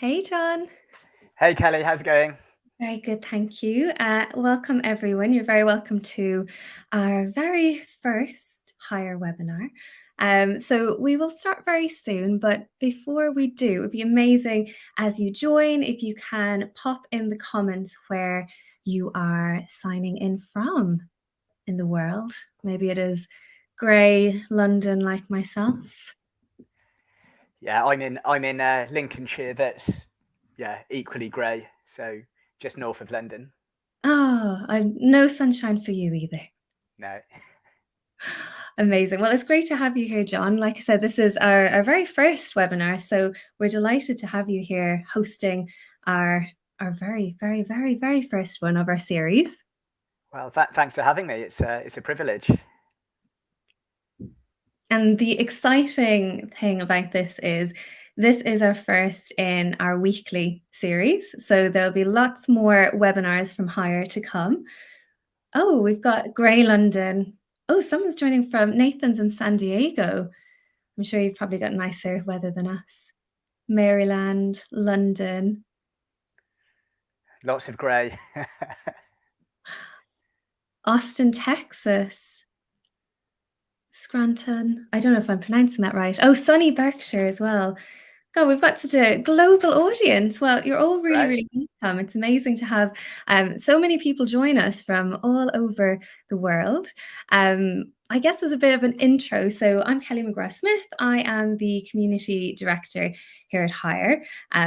Hey, John. Hey Kelly, how's it going? Very good, thank you. Welcome, everyone. You're very welcome to our very first hire webinar. So we will start very soon, but before we do, it would be amazing as you join if you can pop in the comments where you are signing in from in the world. Maybe it is grey London like myself. Yeah, I'm in Lincolnshire. That's equally grey. So just north of London. Oh, no sunshine for you either. No, Amazing. Well, it's great to have you here, John. Like I said, this is our very first webinar. So we're delighted to have you here hosting our very, very, very, very first one of our series. well, thanks for having me. It's a privilege. And the exciting thing about this is our first in our weekly series. So there'll be lots more webinars from Hire to come. Oh, we've got Grey London. Oh, someone's joining from Nathan's in San Diego. I'm sure you've probably got nicer weather than us. Maryland, London, Lots of grey. Austin, Texas, Scranton. I don't know if I'm pronouncing that right. Oh, sunny Berkshire as well. God, we've got such a global audience. Well, you're all really, Right. really welcome. It's amazing to have so many people join us from all over the world. I guess as a bit of an intro, so I'm Kelly McGrath Smith. I am the community director here at Hire.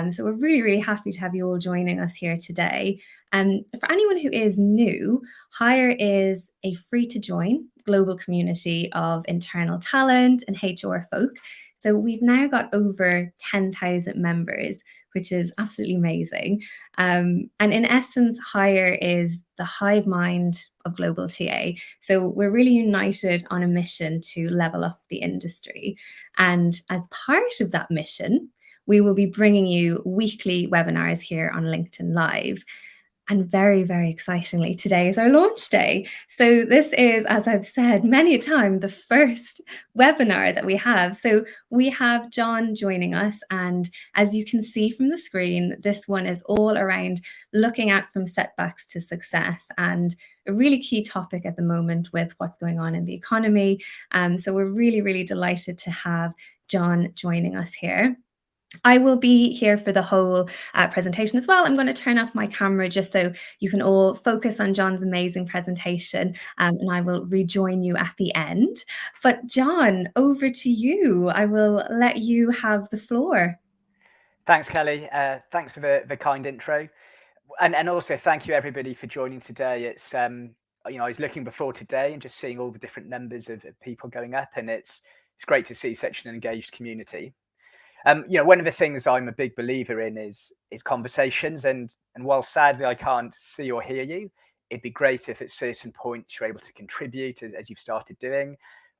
So we're really, really happy to have you all joining us here today. For anyone who is new, Hire is a free to join global community of internal talent and HR folk. So we've now got over 10,000 members, which is absolutely amazing. And in essence, Hire is the hive mind of global TA. So we're really united on a mission to level up the industry. And as part of that mission, we will be bringing you weekly webinars here on LinkedIn Live. And very, very excitingly, today is our launch day. So this is, as I've said many a time, the first webinar that we have. So we have John joining us. And as you can see from the screen, this one is all around looking at from setbacks to success, and a really key topic at the moment with what's going on in the economy. So we're really, really delighted to have John joining us here. I will be here for the whole presentation as well. I'm going to turn off my camera just so you can all focus on John's amazing presentation, and I will rejoin you at the end. But John, over to you. I will let you have the floor. Thanks, Kelly. Thanks for the kind intro, and also thank you everybody for joining today. I was looking before today and just seeing all the different numbers of people going up, and it's great to see such an engaged community. One of the things I'm a big believer in is conversations, and while sadly I can't see or hear you, it'd be great if at certain points you're able to contribute as you've started doing.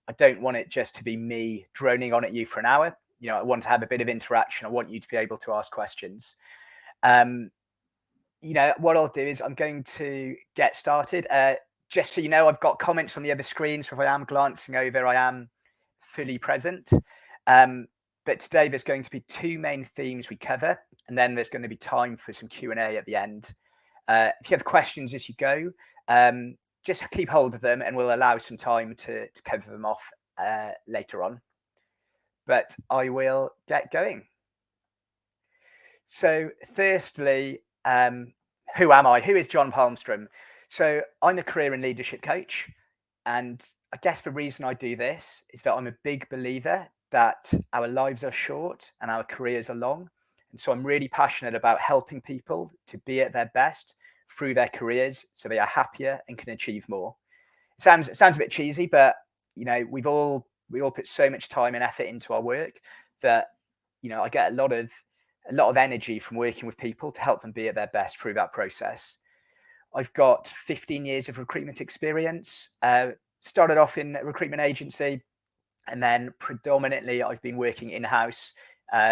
I don't want it just to be me droning on at you for an hour. I want to have a bit of interaction. I want you to be able to ask questions. Um, what I'll do is I'm going to get started. Just so you know, I've got comments on the other screen, so if I am glancing over, I am fully present. But today there's going to be two main themes we cover, and then there's going to be time for some Q&A at the end. If you have questions as you go, just keep hold of them and we'll allow some time to cover them off later on. But I will get going. So firstly, who am I? Who is John Palmstrom? So I'm a career and leadership coach. And I guess the reason I do this is that I'm a big believer that our lives are short and our careers are long. And so I'm really passionate about helping people to be at their best through their careers so they are happier and can achieve more. It sounds a bit cheesy, but we all put so much time and effort into our work that I get a lot of energy from working with people to help them be at their best through that process. I've got 15 years of recruitment experience. Started off in a recruitment agency, and then predominantly I've been working in-house,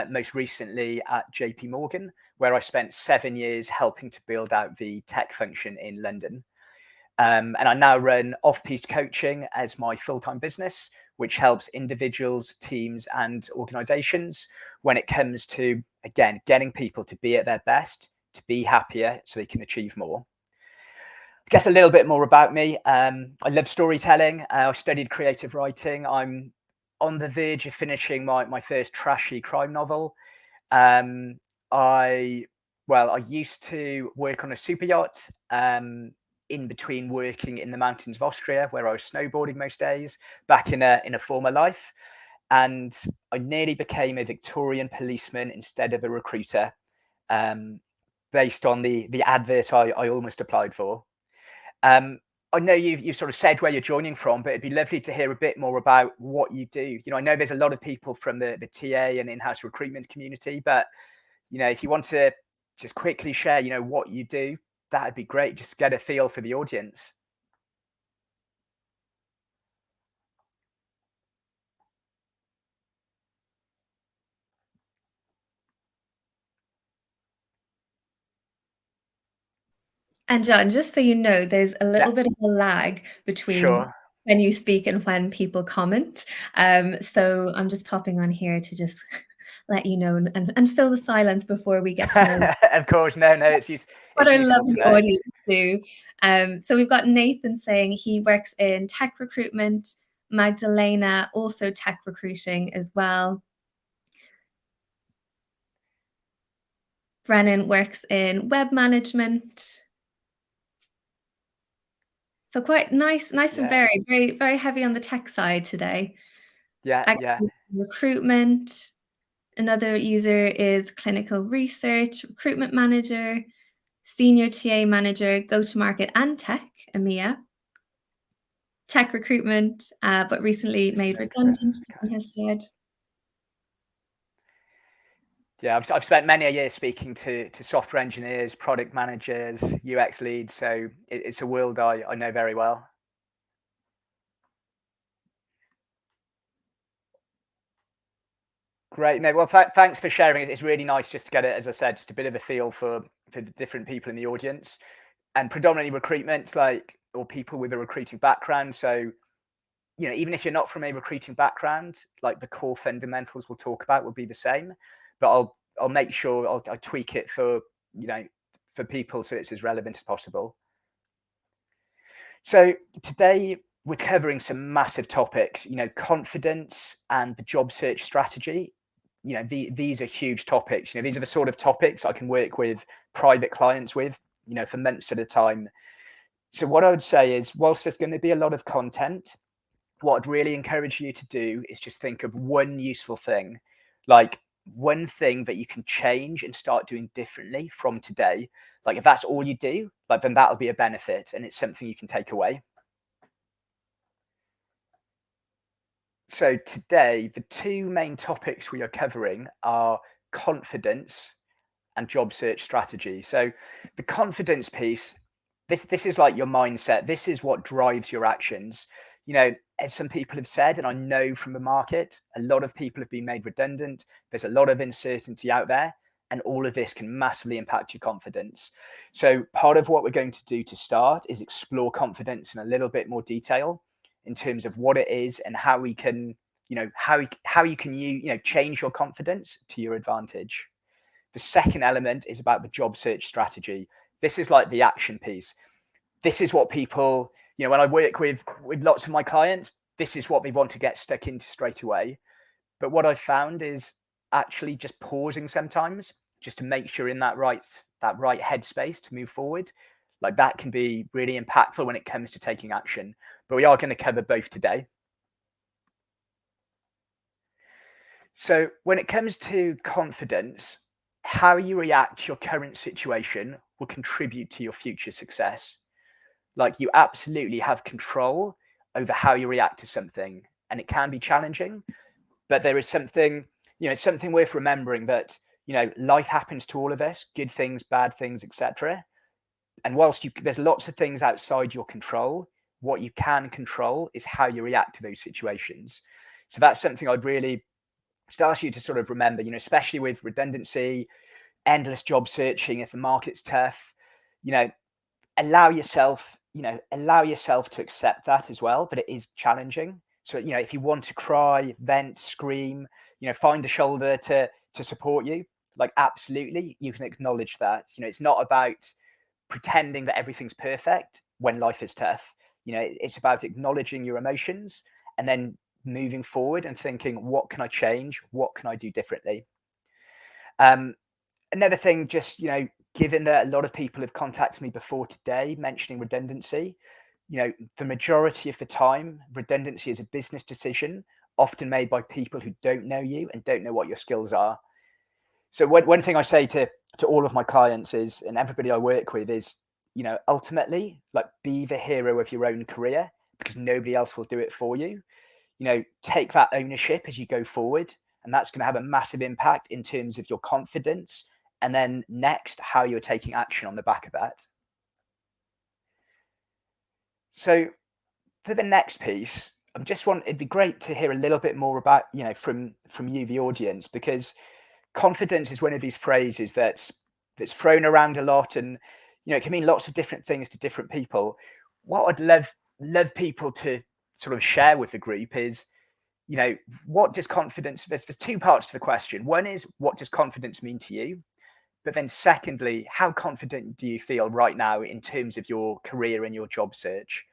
most recently at JP Morgan, where I spent 7 years helping to build out the tech function in London. And I now run off-piste coaching as my full-time business, which helps individuals, teams, and organizations when it comes to, again, getting people to be at their best, to be happier so they can achieve more. I guess a little bit more about me. I love storytelling. I studied creative writing. I'm on the verge of finishing my first trashy crime novel. Um, I I used to work on a super yacht in between working in the mountains of Austria, where I was snowboarding most days, back in a former life, and I nearly became a Victorian policeman instead of a recruiter, um, based on the advert I almost applied for. Um, I know you've sort of said where you're joining from, but it'd be lovely to hear a bit more about what you do. I know there's a lot of people from the TA and in-house recruitment community, but if you want to just quickly share, what you do, that'd be great. Just get a feel for the audience. And John, just so you know, there's a Yeah, little bit of a lag between sure. when you speak and when people comment. So I'm just popping on here to just let you know and fill the silence before we get to know Of course, no, what it's our useful to lovely know. audience do. So we've got Nathan saying he works in tech recruitment, Magdalena also tech recruiting as well. Brennan works in web management. So quite nice and Yeah, varied, very heavy on the tech side today. yeah, Actually, recruitment. Another user is clinical research, recruitment manager, senior TA manager, go-to-market and tech, EMEA. Tech recruitment, but recently just made make a note. redundant, Okay. someone has said. Yeah, I've spent many a year speaking to software engineers, product managers, UX leads, so it's a world I know very well. Great. No, well, thanks for sharing. It's really nice just to get it, as I said, just a bit of a feel for the different people in the audience, and predominantly recruitment, or people with a recruiting background. So, even if you're not from a recruiting background, like the core fundamentals we'll talk about will be the same, but I'll make sure I'll tweak it you know for people so it's as relevant as possible. So today we're covering some massive topics, confidence and the job search strategy. These are huge topics. These are the sort of topics I can work with private clients with, for months at a time. So what I would say is, whilst there's going to be a lot of content, what I'd really encourage you to do is just think of one useful thing, like one thing that you can change and start doing differently from today. Like if that's all you do, then that'll be a benefit and it's something you can take away. So today, the two main topics we are covering are confidence and job search strategy. So the confidence piece, this is like your mindset. This is what drives your actions. As some people have said, and I know from the market, a lot of people have been made redundant. There's a lot of uncertainty out there, and all of this can massively impact your confidence. So part of what we're going to do to start is explore confidence in a little bit more detail in terms of what it is and how we can, how you can change your confidence to your advantage. The second element is about the job search strategy. This is like the action piece. This is what people, when I work with lots of my clients, this is what they want to get stuck into straight away. But what I've found is actually just pausing sometimes, just to make sure in that right headspace to move forward. Like that can be really impactful when it comes to taking action. But we are going to cover both today. So when it comes to confidence, how you react to your current situation will contribute to your future success. Like you absolutely have control over how you react to something. And it can be challenging, but there is something worth remembering that, life happens to all of us, good things, bad things, etc. And whilst there's lots of things outside your control, what you can control is how you react to those situations. So that's something I'd really just ask you to sort of remember, especially with redundancy, endless job searching, if the market's tough, you know, allow yourself allow yourself to accept that as well, that it is challenging. So, if you want to cry, vent, scream, find a shoulder to support you, like absolutely, you can acknowledge that. It's not about pretending that everything's perfect when life is tough. It's about acknowledging your emotions and then moving forward and thinking, what can I change? What can I do differently? Um, Another thing, just, given that a lot of people have contacted me before today mentioning redundancy, the majority of the time, redundancy is a business decision, often made by people who don't know you and don't know what your skills are. So one thing I say to all of my clients is, and everybody I work with is, ultimately, like, be the hero of your own career, because nobody else will do it for you. Take that ownership as you go forward, and that's going to have a massive impact in terms of your confidence. And then next, how you're taking action on the back of that. So for the next piece, it'd be great to hear a little bit more about, from you, the audience, because confidence is one of these phrases that's thrown around a lot, and it can mean lots of different things to different people. What I'd love people to sort of share with the group is, what does confidence, there's two parts to the question. One is, what does confidence mean to you? But then secondly, how confident do you feel right now in terms of your career and your job search?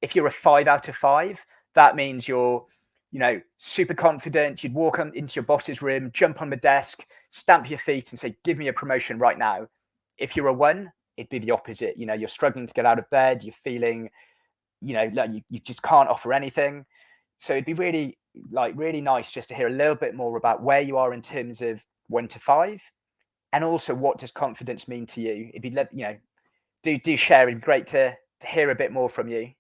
If you're a 5 out of 5, that means you're, super confident. You'd walk into your boss's room, jump on the desk, stamp your feet and say, give me a promotion right now. If you're a 1, it'd be the opposite. You're struggling to get out of bed. You're feeling, like you just can't offer anything. So it'd be really nice just to hear a little bit more about where you are in terms of 1 to 5, and also what does confidence mean to you. It'd be, do share. It'd be great to hear a bit more from you.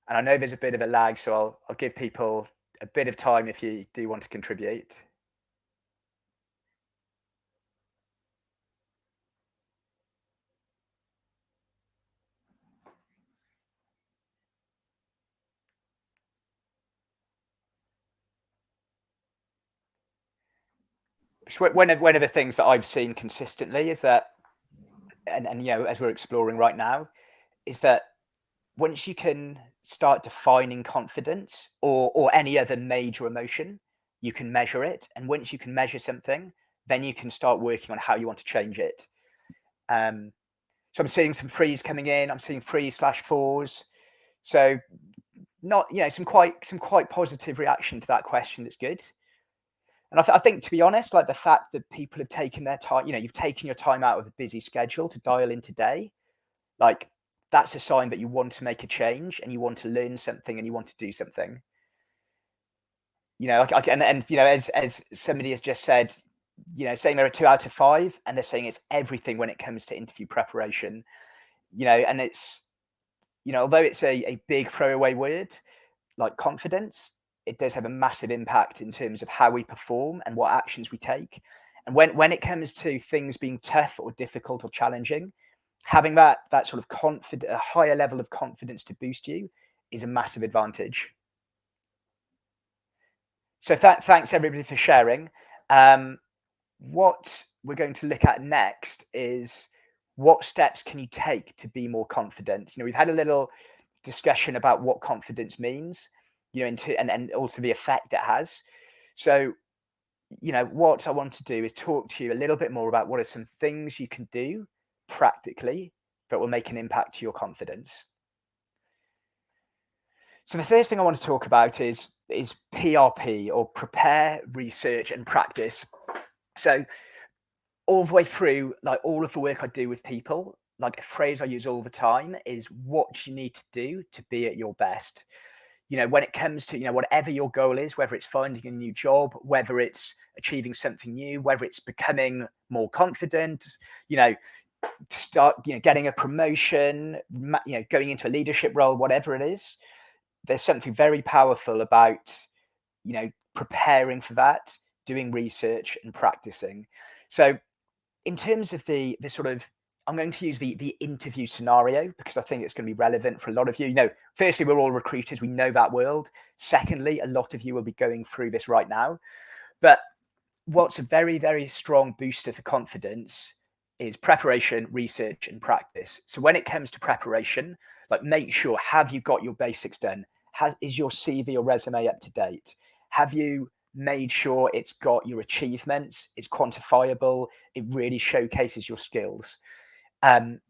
And I know there's a bit of a lag, so I'll give people a bit of time if you do want to contribute. One of the things that I've seen consistently is that, and as we're exploring right now, is that once you can start defining confidence or any other major emotion, you can measure it. And once you can measure something, then you can start working on how you want to change it. So I'm seeing some 3s coming in. I'm seeing 3/4s. So not, some quite positive reaction to that question. That's good. And I think, to be honest, like, the fact that people have taken their time, you've taken your time out of a busy schedule to dial in today, like, that's a sign that you want to make a change and you want to learn something and you want to do something. As somebody has just said, saying they're a 2 out of 5, and they're saying it's everything when it comes to interview preparation. And it's, although it's a big throwaway word like confidence, it does have a massive impact in terms of how we perform and what actions we take. And when it comes to things being tough or difficult or challenging, having that sort of a higher level of confidence to boost you is a massive advantage. So thanks everybody for sharing. What we're going to look at next is, what steps can you take to be more confident? We've had a little discussion about what confidence means, and also the effect it has. So, what I want to do is talk to you a little bit more about what are some things you can do practically that will make an impact to your confidence. So the first thing I want to talk about is PRP, or prepare, research, and practice. So all the way through, like, all of the work I do with people, like, a phrase I use all the time is, what you need to do to be at your best. When it comes to, whatever your goal is, whether it's finding a new job, whether it's achieving something new, whether it's becoming more confident, to start, getting a promotion, going into a leadership role, whatever it is, there's something very powerful about, preparing for that, doing research and practicing. So in terms of the sort of, I'm going to use the interview scenario because I think it's going to be relevant for a lot of you. Firstly, we're all recruiters. We know that world. Secondly, a lot of you will be going through this right now. But what's a very, very strong booster for confidence is preparation, research, and practice. So when it comes to preparation, like make sure, have you got your basics done? Is your CV or resume up to date? Have you made sure it's got your achievements, it's quantifiable, it really showcases your skills? Um,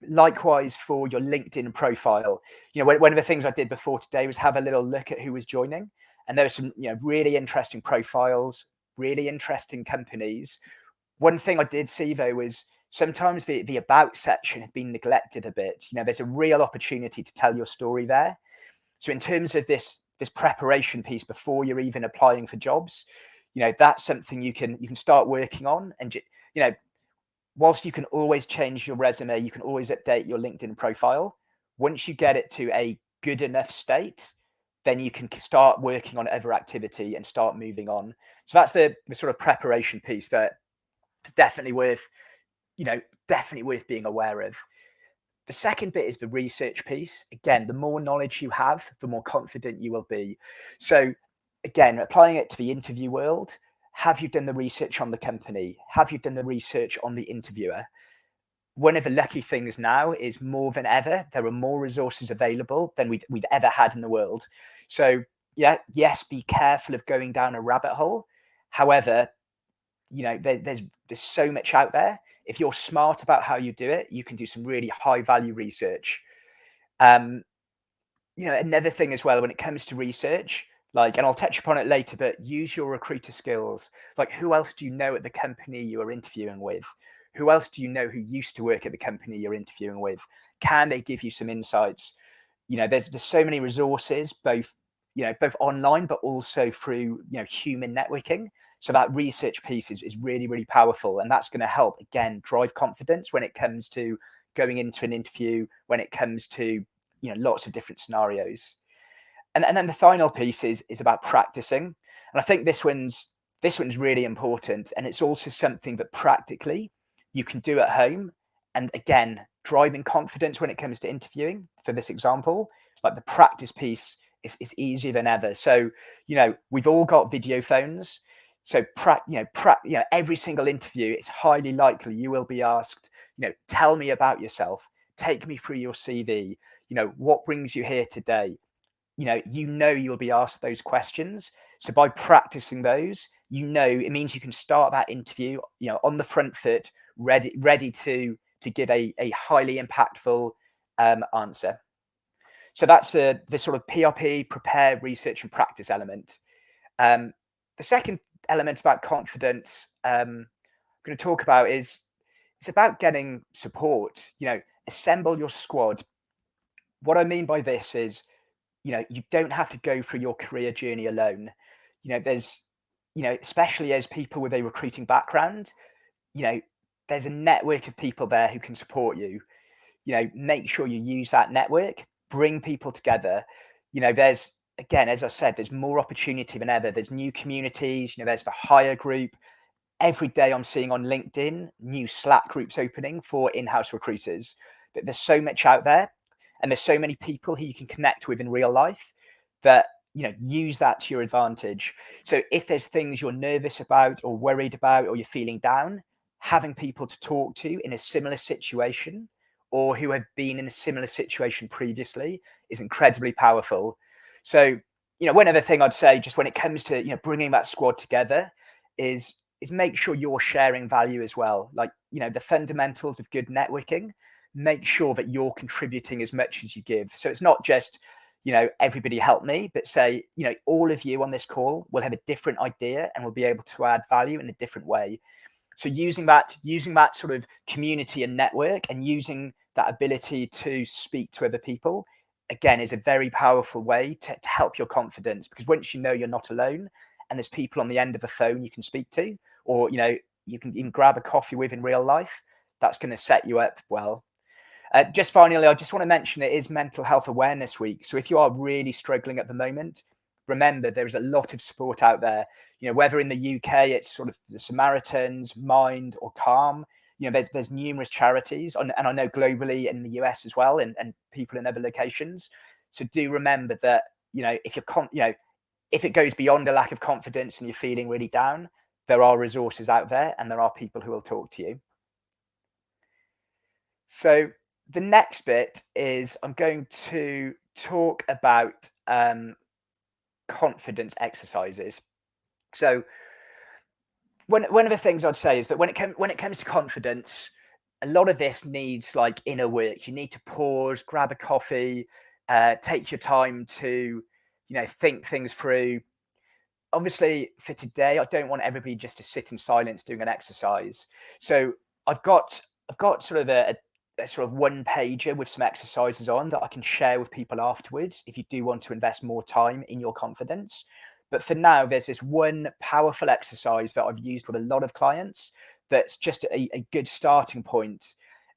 Likewise for your LinkedIn profile. One of the things I did before today was have a little look at who was joining, and there were some really interesting profiles, really interesting companies. One thing I did see though was sometimes the about section had been neglected a bit. There's a real opportunity to tell your story there. So in terms of this preparation piece before you're even applying for jobs, that's something you can start working on. And whilst you can always change your resume, you can always update your LinkedIn profile. Once you get it to a good enough state, then you can start working on other activity and start moving on. So that's the sort of preparation piece that is definitely worth being aware of. The second bit is the research piece. Again, the more knowledge you have, the more confident you will be. So again, applying it to the interview world, have you done the research on the company? Have you done the research on the interviewer? One of the lucky things now is more than ever, there are more resources available than we've ever had in the world. So yes, be careful of going down a rabbit hole. However, there's so much out there. If you're smart about how you do it, you can do some really high value research. Another thing as well when it comes to research, and I'll touch upon it later, but use your recruiter skills. Like, who else do you know at the company you are interviewing with? Who else do you know who used to work at the company you're interviewing with? Can they give you some insights? There's so many resources, both online, but also through human networking. So that research piece is really, really powerful, and that's going to help again drive confidence when it comes to going into an interview, when it comes to lots of different scenarios. And then the final piece is about practicing, and I think this one's really important, and it's also something that practically you can do at home. And again, driving confidence when it comes to interviewing, for this example, like the practice piece is easier than ever. So we've all got video phones. So every single interview, it's highly likely you will be asked, tell me about yourself, take me through your CV, what brings you here today. You'll be asked those questions. So by practicing those, it means you can start that interview, on the front foot, ready to give a highly impactful answer. So that's the sort of PRP, prepare, research, and practice element. The second element about confidence I'm going to talk about is it's about getting support. Assemble your squad. What I mean by this is, you don't have to go through your career journey alone. There's, especially as people with a recruiting background, there's a network of people there who can support you. Make sure you use that network, bring people together. There's, again, as I said, there's more opportunity than ever. There's new communities, there's the hire group. Every day I'm seeing on LinkedIn, new Slack groups opening for in-house recruiters. But there's so much out there, and there's so many people who you can connect with in real life that, use that to your advantage. So if there's things you're nervous about or worried about, or you're feeling down, having people to talk to in a similar situation or who have been in a similar situation previously is incredibly powerful. So, one other thing I'd say, just when it comes to, bringing that squad together, is make sure you're sharing value as well. Like, the fundamentals of good networking, make sure that you're contributing as much as you give. So it's not just, everybody help me, but say, all of you on this call will have a different idea and will be able to add value in a different way. So using that sort of community and network, and using that ability to speak to other people, again, is a very powerful way to help your confidence, because once you're not alone and there's people on the end of the phone you can speak to, or you can even grab a coffee with in real life, that's going to set you up well. Just finally, I just want to mention it is Mental Health Awareness Week. So if you are really struggling at the moment, remember there is a lot of support out there. Whether in the UK it's sort of the Samaritans, Mind, or Calm. There's numerous charities, and I know globally in the US as well, and people in other locations. So do remember that if you're if it goes beyond a lack of confidence and you're feeling really down, there are resources out there and there are people who will talk to you. So the next bit is I'm going to talk about confidence exercises. So one of the things I'd say is that when it comes to confidence, a lot of this needs like inner work. You need to pause, grab a coffee, take your time to, think things through. Obviously, for today, I don't want everybody just to sit in silence doing an exercise. So I've got sort of a sort of one pager with some exercises on that I can share with people afterwards if you do want to invest more time in your confidence. But for now, there's this one powerful exercise that I've used with a lot of clients that's just a good starting point.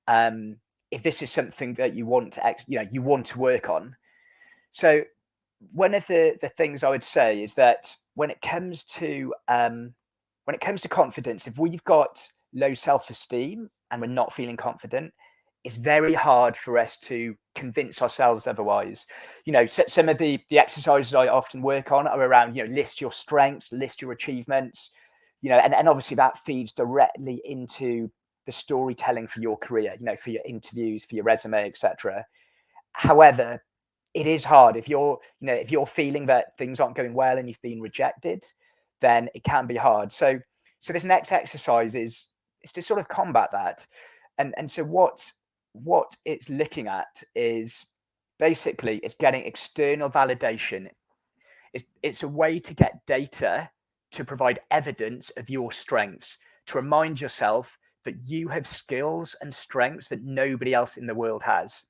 If this is something that you want to, you want to work on. So one of the things I would say is that when it comes to confidence, if we've got low self-esteem and we're not feeling confident, it's very hard for us to convince ourselves otherwise. Some of the exercises I often work on are around, list your strengths, list your achievements, and obviously that feeds directly into the storytelling for your career, for your interviews, for your resume, etc. However, it is hard if you're feeling that things aren't going well and you've been rejected, then it can be hard. So this next exercise is to sort of combat that. And so what it's looking at is basically it's getting external validation. It's a way to get data to provide evidence of your strengths, to remind yourself that you have skills and strengths that nobody else in the world has.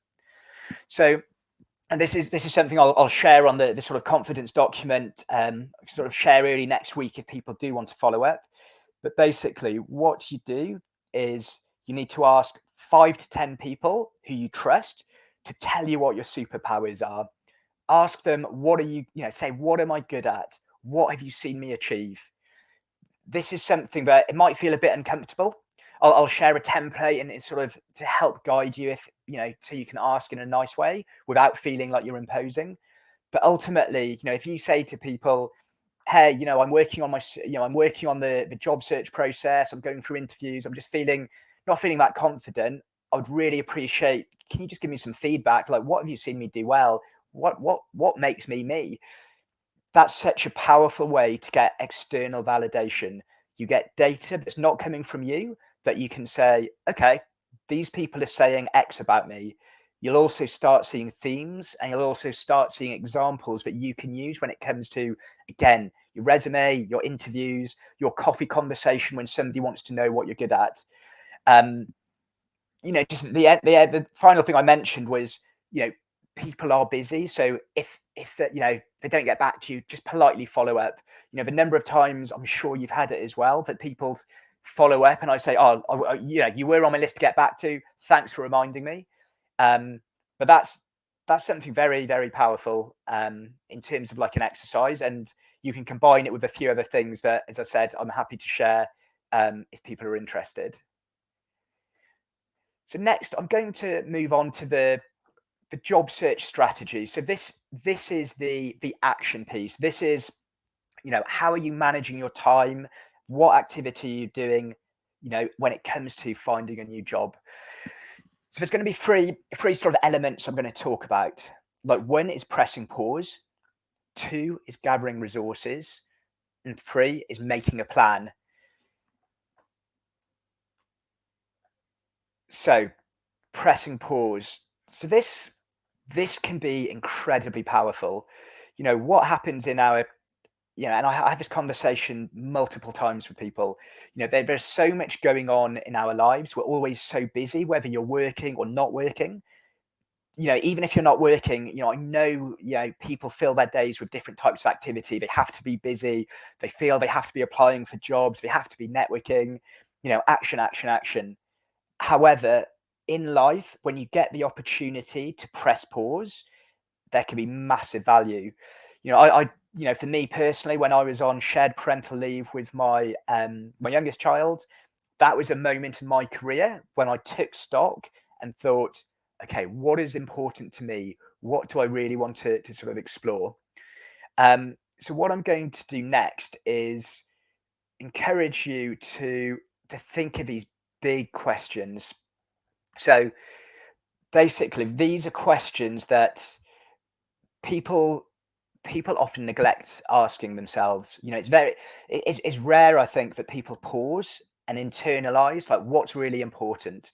So, and this is something I'll share on the sort of confidence document, sort of share early next week if people do want to follow up. But basically, what you do is you need to ask 5 to 10 people who you trust to tell you what your superpowers are. Ask them, what are you, say, what am I good at? What have you seen me achieve? This is something that it might feel a bit uncomfortable. I'll share a template and it's sort of to help guide you if, so you can ask in a nice way without feeling like you're imposing. But ultimately, if you say to people, hey, I'm working on I'm working on the job search process, I'm going through interviews, I'm just not feeling that confident. I would really appreciate, can you just give me some feedback? Like, what have you seen me do well? What makes me me? That's such a powerful way to get external validation. You get data that's not coming from you that you can say, okay, these people are saying X about me. You'll also start seeing themes and you'll also start seeing examples that you can use when it comes to, again, your resume, your interviews, your coffee conversation when somebody wants to know what you're good at. Just the final thing I mentioned was, people are busy. So if they don't get back to you, just politely follow up. The number of times, I'm sure you've had it as well, that people follow up and I say, you were on my list to get back to, thanks for reminding me. But that's something very, very powerful in terms of like an exercise, and you can combine it with a few other things that, as I said, I'm happy to share if people are interested. So next, I'm going to move on to the job search strategy. So this is the action piece. This is, how are you managing your time? What activity are you doing, when it comes to finding a new job? So there's going to be three sort of elements I'm going to talk about. Like, 1 is pressing pause, 2 is gathering resources, and 3 is making a plan. So pressing pause. So this can be incredibly powerful. What happens in our, and I have this conversation multiple times with people, there's so much going on in our lives. We're always so busy, whether you're working or not working. Even if you're not working, I know, people fill their days with different types of activity. They have to be busy. They feel they have to be applying for jobs. They have to be networking, action, action, action. However, in life, when you get the opportunity to press pause, there can be massive value. For me personally, when I was on shared parental leave with my youngest child, that was a moment in my career when I took stock and thought, okay, what is important to me? What do I really want to sort of explore? So what I'm going to do next is, encourage you to think of these big questions. So basically, these are questions that people people often neglect asking themselves. It's rare, I think, that people pause and internalize like what's really important.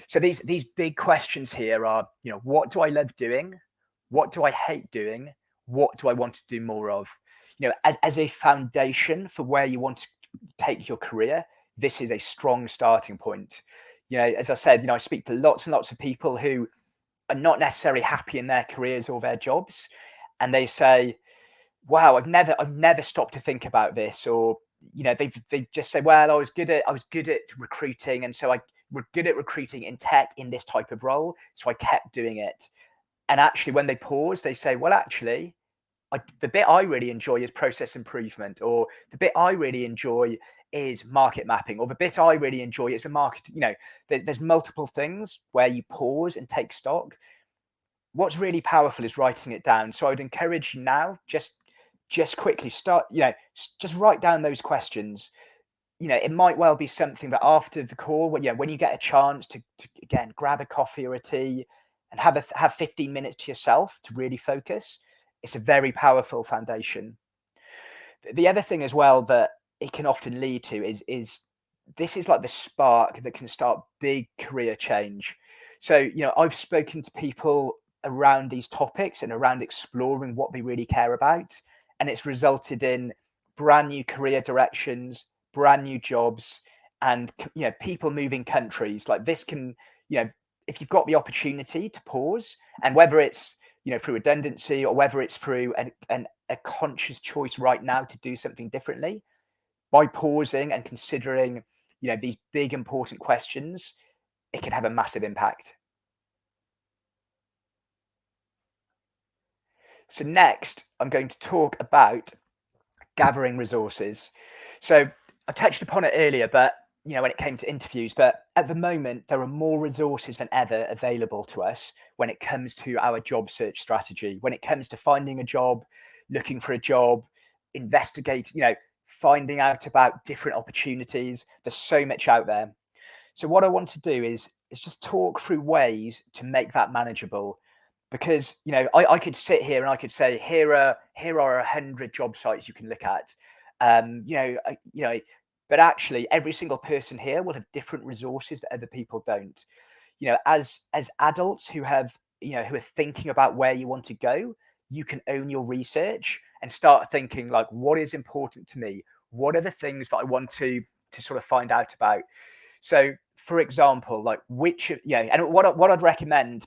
So these big questions here are, what do I love doing? What do I hate doing? What do I want to do more of? As a foundation for where you want to take your career, this is a strong starting point. As I said, I speak to lots and lots of people who are not necessarily happy in their careers or their jobs, and they say, wow, I've never stopped to think about this. Or they just say, well, I was good at recruiting, and so I were good at recruiting in tech in this type of role, so I kept doing it. And actually, when they pause, they say, well, actually, the bit I really enjoy is process improvement, or the bit I really enjoy is market mapping, or the bit I really enjoy is the market. There's multiple things where you pause and take stock. What's really powerful is writing it down. So I'd encourage you now, just quickly start, just write down those questions. It might well be something that after the call, when you get a chance to again grab a coffee or a tea and have 15 minutes to yourself to really focus. It's a very powerful foundation. The other thing as well that it can often lead to is this is like the spark that can start big career change. So, I've spoken to people around these topics and around exploring what they really care about, and it's resulted in brand new career directions, brand new jobs, and people moving countries. Like this can, if you've got the opportunity to pause, and whether it's through redundancy or whether it's through a conscious choice right now to do something differently, by pausing and considering these big important questions, it can have a massive impact. So next, I'm going to talk about gathering resources. So I touched upon it earlier, but when it came to interviews, but at the moment, there are more resources than ever available to us when it comes to our job search strategy, when it comes to finding a job, looking for a job, investigating, finding out about different opportunities. There's so much out there. So what I want to do is just talk through ways to make that manageable. Because I could sit here and I could say here are 100 job sites you can look at, but actually every single person here will have different resources that other people don't. As adults who have who are thinking about where you want to go, you can own your research and start thinking like, what is important to me? What are the things that I want to sort of find out about? So, for example, like and what I'd recommend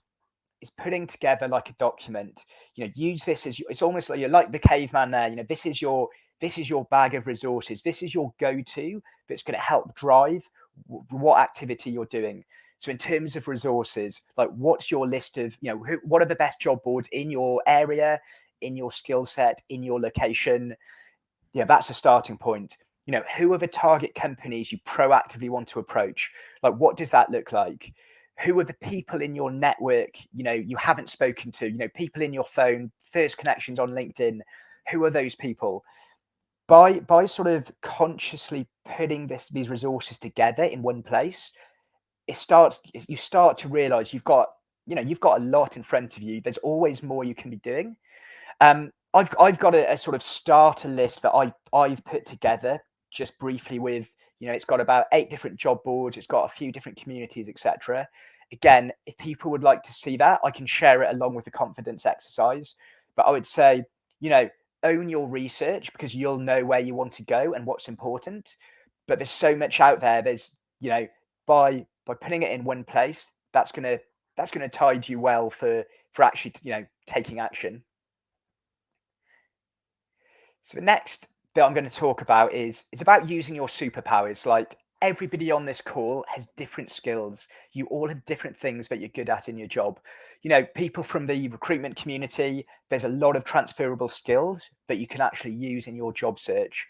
is putting together like a document. Use this as it's almost like you're like the caveman there. This is your bag of resources. This is your go-to that's going to help drive what activity you're doing. So in terms of resources, like what's your list of what are the best job boards in your area, in your skill set, in your location? That's a starting point. Who are the target companies you proactively want to approach? Like, what does that look like? Who are the people in your network you haven't spoken to? People in your phone, first connections on LinkedIn. Who are those people? By sort of consciously putting these resources together in one place, you start to realize you've got a lot in front of you. There's always more you can be doing. I've got a sort of starter list that I've put together just briefly with, it's got about 8 different job boards. It's got a few different communities, etc. Again, if people would like to see that, I can share it along with the confidence exercise. But I would say, own your research, because you'll know where you want to go and what's important. But there's so much out there. There's, by putting it in one place, that's gonna tide you well for actually, taking action. So the next bit I'm going to talk about is about using your superpowers. Like everybody on this call has different skills. You all have different things that you're good at in your job. People from the recruitment community, there's a lot of transferable skills that you can actually use in your job search.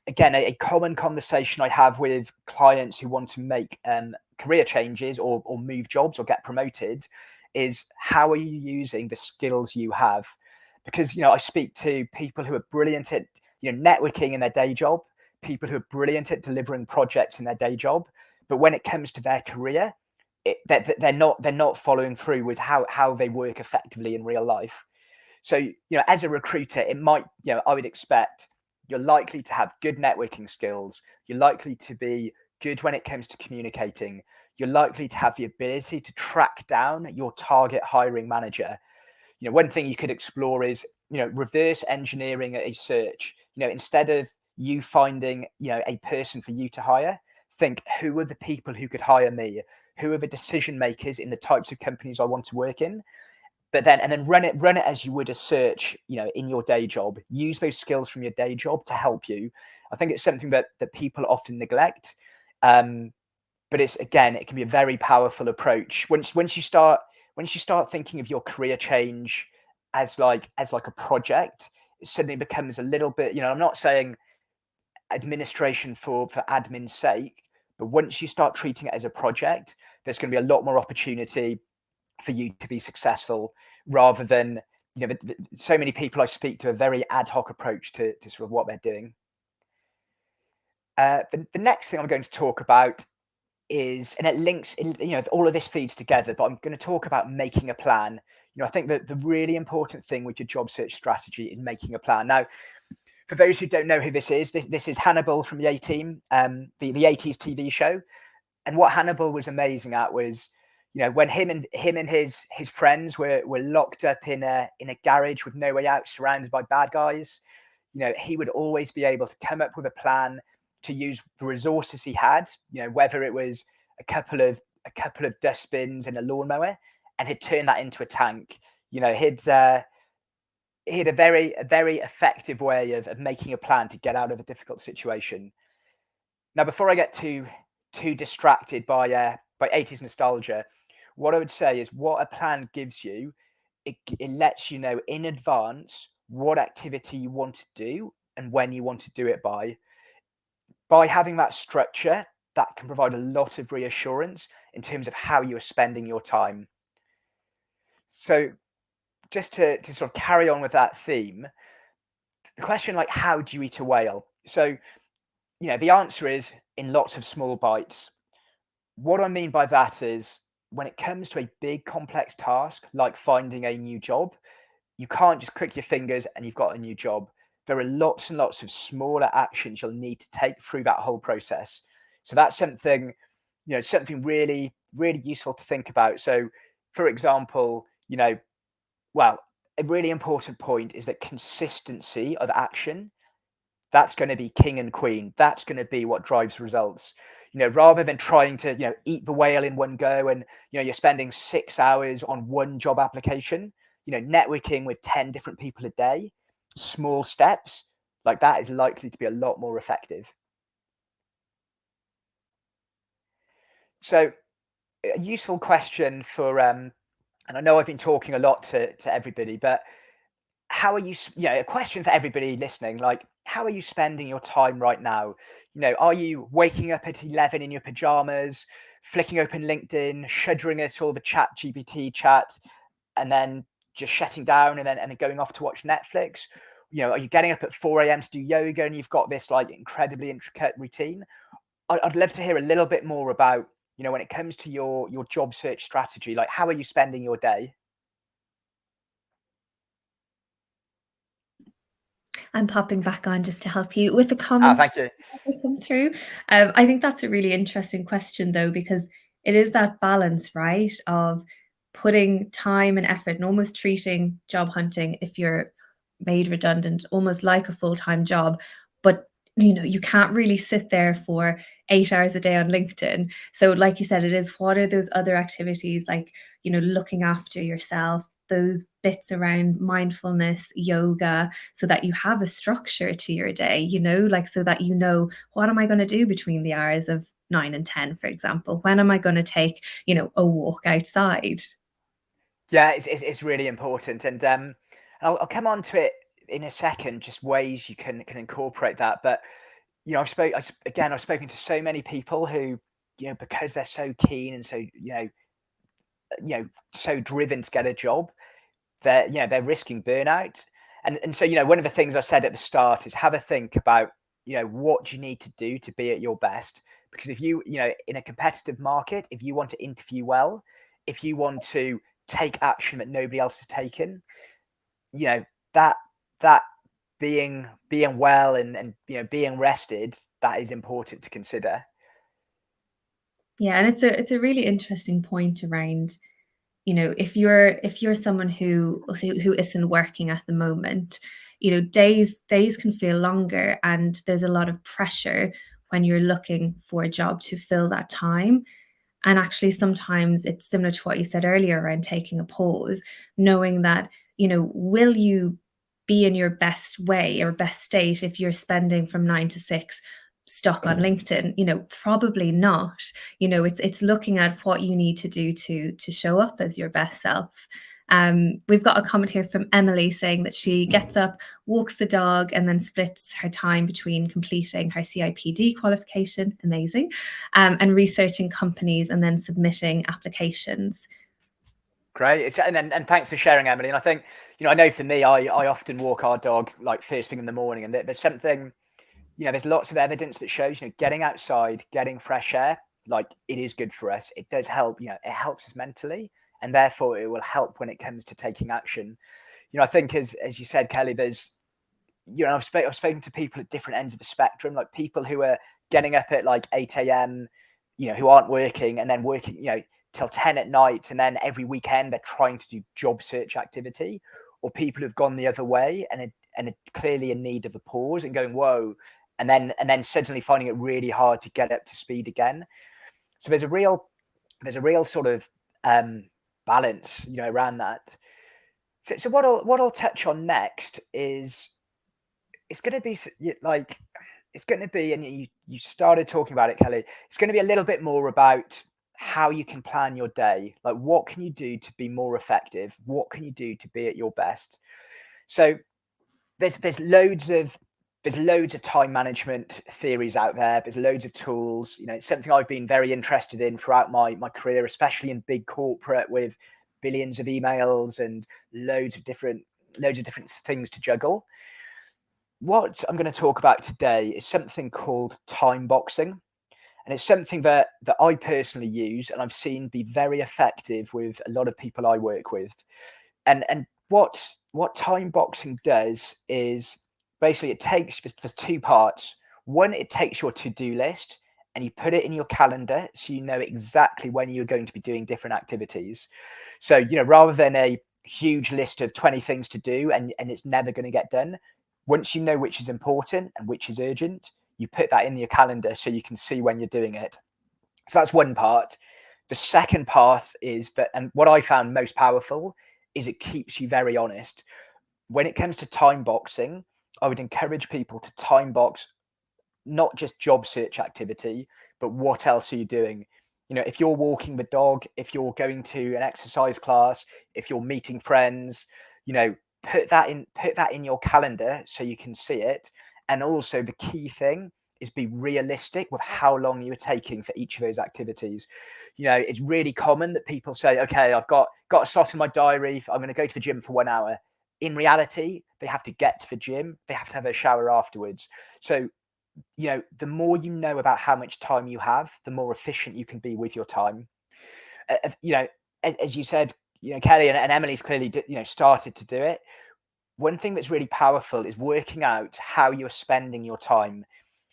Again, a common conversation I have with clients who want to make career changes or move jobs or get promoted is, how are you using the skills you have? Because I speak to people who are brilliant at networking in their day job, people who are brilliant at delivering projects in their day job, but when it comes to their career, they're not following through with how they work effectively in real life. So, as a recruiter, it might, I would expect you're likely to have good networking skills. You're likely to be good when it comes to communicating. You're likely to have the ability to track down your target hiring manager. One thing you could explore is, reverse engineering a search. Instead of you finding, a person for you to hire, think, who are the people who could hire me? Who are the decision makers in the types of companies I want to work in? But then run it as you would a search, in your day job. Use those skills from your day job to help you. I think it's something that people often neglect. But it can be a very powerful approach. Once you start thinking of your career change as like a project, it suddenly becomes a little bit, I'm not saying administration for admin's sake, but once you start treating it as a project, there's going to be a lot more opportunity for you to be successful, rather than, so many people I speak to a very ad hoc approach to sort of what they're doing. The next thing I'm going to talk about is, and it links, all of this feeds together, but I'm going to talk about making a plan. I think that the really important thing with your job search strategy is making a plan. Now, for those who don't know who this is Hannibal from the A-Team, the 80s TV show. And what Hannibal was amazing at was, when him and his friends were locked up in a garage with no way out, surrounded by bad guys, he would always be able to come up with a plan to use the resources he had, whether it was a couple of dustbins and a lawnmower, and he'd turn that into a tank. He'd a very effective way of making a plan to get out of a difficult situation. Now, before I get too distracted by 80s nostalgia, what I would say is, what a plan gives you, it lets you know in advance what activity you want to do and when you want to do it by. By having that structure, that can provide a lot of reassurance in terms of how you are spending your time. So just to sort of carry on with that theme, the question, like, how do you eat a whale? So, the answer is in lots of small bites. What I mean by that is, when it comes to a big complex task like finding a new job, you can't just click your fingers and you've got a new job. There are lots and lots of smaller actions you'll need to take through that whole process. So that's something, something really, really useful to think about. So, for example, well, a really important point is that consistency of action, that's going to be king and queen. That's going to be what drives results. Rather than trying to, eat the whale in one go, and, you're spending 6 hours on one job application, networking with 10 different people a day, small steps like that is likely to be a lot more effective. So, a useful question for, and I know I've been talking a lot to everybody, but how are you, a question for everybody listening, like, how are you spending your time right now? Are you waking up at 11 in your pajamas, flicking open LinkedIn, shuddering at all the ChatGPT chat, and then just shutting down and then going off to watch Netflix? Are you getting up at 4 a.m. to do yoga and you've got this like incredibly intricate routine? I'd love to hear a little bit more about, when it comes to your job search strategy, like, how are you spending your day? I'm popping back on just to help you with the comments Thank you. that come through. I think that's a really interesting question, though, because it is that balance, right, of putting time and effort and almost treating job hunting, if you're made redundant, almost like a full-time job. But you can't really sit there for 8 hours a day on LinkedIn. So, like you said, it is, what are those other activities, like, looking after yourself, those bits around mindfulness, yoga, so that you have a structure to your day, like, so that what am I going to do between the hours of 9 and 10, for example? When am I going to take, a walk outside? Yeah, it's really important, and I'll come on to it in a second, just ways you can incorporate that. But I've spoken to so many people who, because they're so keen and so so driven to get a job, they're risking burnout. And so, one of the things I said at the start is, have a think about, what do you need to do to be at your best? Because if in a competitive market, if you want to interview well, if you want to take action that nobody else has taken, that that being well and being rested, that is important to consider. Yeah, and it's a really interesting point around, if you're someone who isn't working at the moment, days can feel longer, and there's a lot of pressure when you're looking for a job to fill that time. And actually, sometimes it's similar to what you said earlier around taking a pause, knowing that, will you be in your best way or best state if you're spending from 9 to 6 stuck on LinkedIn? Probably not. It's looking at what you need to do to show up as your best self. We've got a comment here from Emily saying that she gets up, walks the dog, and then splits her time between completing her CIPD qualification, amazing, and researching companies and then submitting applications. Great. And thanks for sharing, Emily. And I think, I know for me, I often walk our dog like first thing in the morning, and there's something, there's lots of evidence that shows, getting outside, getting fresh air, like it is good for us. It does help, it helps us mentally, and therefore it will help when it comes to taking action. I think as you said, Kelly, there's, I've spoken to people at different ends of the spectrum, like people who are getting up at like 8 a.m., who aren't working, and then working, till 10 at night, and then every weekend they're trying to do job search activity, or people who've gone the other way and are clearly in need of a pause and going, whoa, and then suddenly finding it really hard to get up to speed again. So there's a real sort of balance, around that. So what I'll touch on next is, it's going to be like, and you started talking about it, Kelly. It's going to be a little bit more about how you can plan your day. Like, what can you do to be more effective? What can you do to be at your best? So there's loads of time management theories out there. There's loads of tools. It's something I've been very interested in throughout my career, especially in big corporate with billions of emails and loads of different things to juggle. What I'm going to talk about today is something called time boxing. And it's something that I personally use, and I've seen be very effective with a lot of people I work with. And what time boxing does is, basically it takes, there's two parts. One, it takes your to-do list and you put it in your calendar so you know exactly when you're going to be doing different activities. So, rather than a huge list of 20 things to do and it's never going to get done, once you know which is important and which is urgent, you put that in your calendar so you can see when you're doing it. So that's one part. The second part is that, and what I found most powerful, is it keeps you very honest. When it comes to time boxing, I would encourage people to time box not just job search activity, but what else are you doing? If you're walking the dog, if you're going to an exercise class, if you're meeting friends, put that in your calendar so you can see it. And also the key thing is be realistic with how long you're taking for each of those activities. It's really common that people say, okay, I've got a slot in my diary, I'm going to go to the gym for 1 hour. In reality, they have to get to the gym, they have to have a shower afterwards. So, the more you know about how much time you have, the more efficient you can be with your time. As you said, Kelly and Emily's clearly, started to do it. One thing that's really powerful is working out how you're spending your time.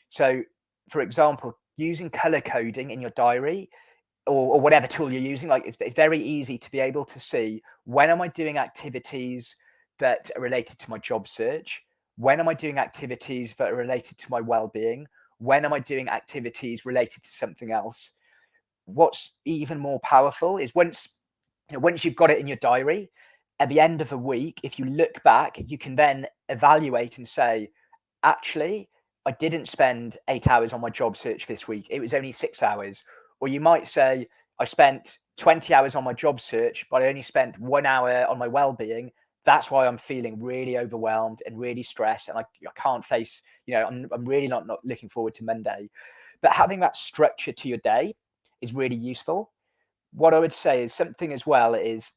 So, for example, using color coding in your diary, or whatever tool you're using, like it's very easy to be able to see, when am I doing activities that are related to my job search? When am I doing activities that are related to my well-being? When am I doing activities related to something else? What's even more powerful is once you've got it in your diary, at the end of a week, if you look back, you can then evaluate and say, actually, I didn't spend 8 hours on my job search this week. It was only 6 hours. Or you might say, I spent 20 hours on my job search, but I only spent 1 hour on my well-being. That's why I'm feeling really overwhelmed and really stressed, and I can't face, I'm really not looking forward to Monday. But having that structure to your day is really useful. What I would say is something as well is,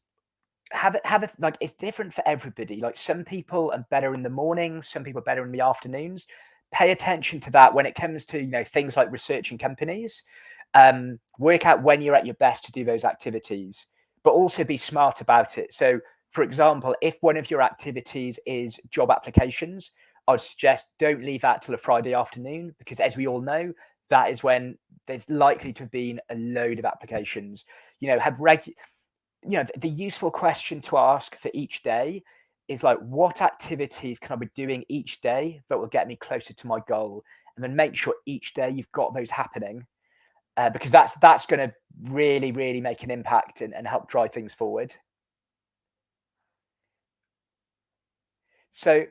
have it like, it's different for everybody. Like, some people are better in the morning, some people are better in the afternoons. pay attention to that when it comes to, you know, things like researching companies. Work out when you're at your best to do those activities, but also be smart about it. So, for example, if one of your activities is job applications, I'd suggest don't leave that till a Friday afternoon, because as we all know, that is when there's likely to have been a load of applications. You know, the useful question to ask for each day is like, what activities can I be doing each day that will get me closer to my goal? And then make sure each day you've got those happening, because that's going to really, really make an impact and help drive things forward. So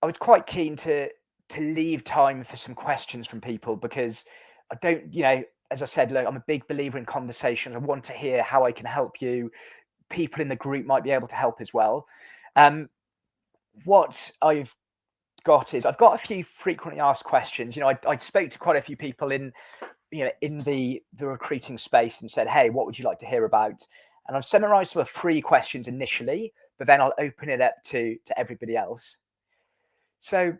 I was quite keen to leave time for some questions from people, because I don't, you know, as I said, look, I'm a big believer in conversations. I want to hear how I can help you. People in the group might be able to help as well. What I've got is I've got a few frequently asked questions. You know, I spoke to quite a few people in, you know, in the recruiting space and said, hey, what would you like to hear about? And I've summarized sort of 3 questions initially, but then I'll open it up to everybody else. So,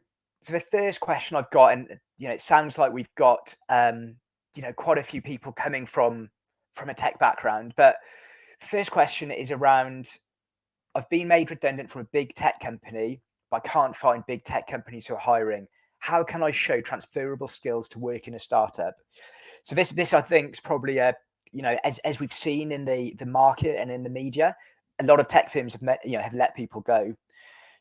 the first question I've got, and you know, it sounds like we've got you know, quite a few people coming from a tech background, but the first question is around, I've been made redundant from a big tech company, but I can't find big tech companies who are hiring. How can I show transferable skills to work in a startup? So this I think is probably a, you know, as we've seen in the market and in the media, a lot of tech firms have let people go.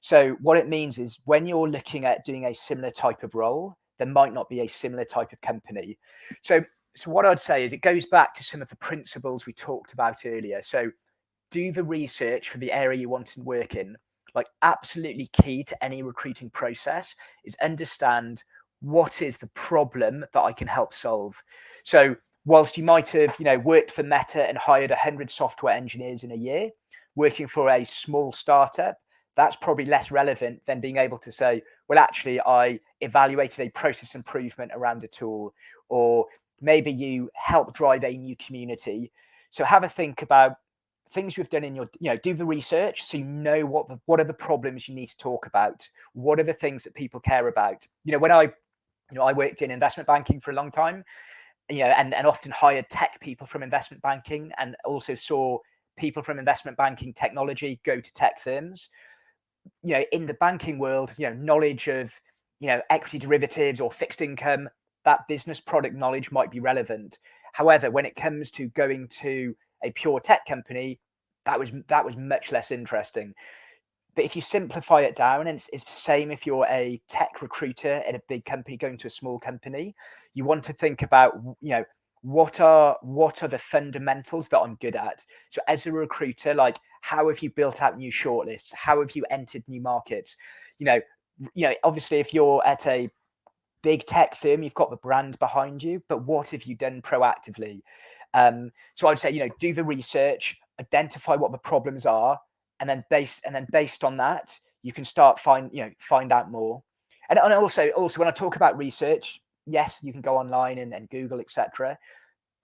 So what it means is when you're looking at doing a similar type of role, there might not be a similar type of company. So what I'd say is it goes back to some of the principles we talked about earlier. So do the research for the area you want to work in. Like, absolutely key to any recruiting process is understand what is the problem that I can help solve. So whilst you might have, you know, worked for Meta and hired 100 software engineers in a year, working for a small startup, that's probably less relevant than being able to say, well, actually, I evaluated a process improvement around a tool, or maybe you help drive a new community. So have a think about things you've done in your, you know, do the research so you know what are the problems you need to talk about, what are the things that people care about. You know, when I worked in investment banking for a long time, you know, and often hired tech people from investment banking, and also saw people from investment banking technology go to tech firms. You know, in the banking world, you know, knowledge of, you know, equity derivatives or fixed income, that business product knowledge might be relevant. However, when it comes to going to a pure tech company, that was much less interesting. But if you simplify it down, and it's the same if you're a tech recruiter in a big company going to a small company, you want to think about, you know, what are the fundamentals that I'm good at. So as a recruiter, like, how have you built out new shortlists? How have you entered new markets? You know, obviously if you're at a big tech firm, you've got the brand behind you, but what have you done proactively? So I'd say, you know, do the research, identify what the problems are, and then based on that, you can start find out more. And also when I talk about research, yes, you can go online and Google, etc.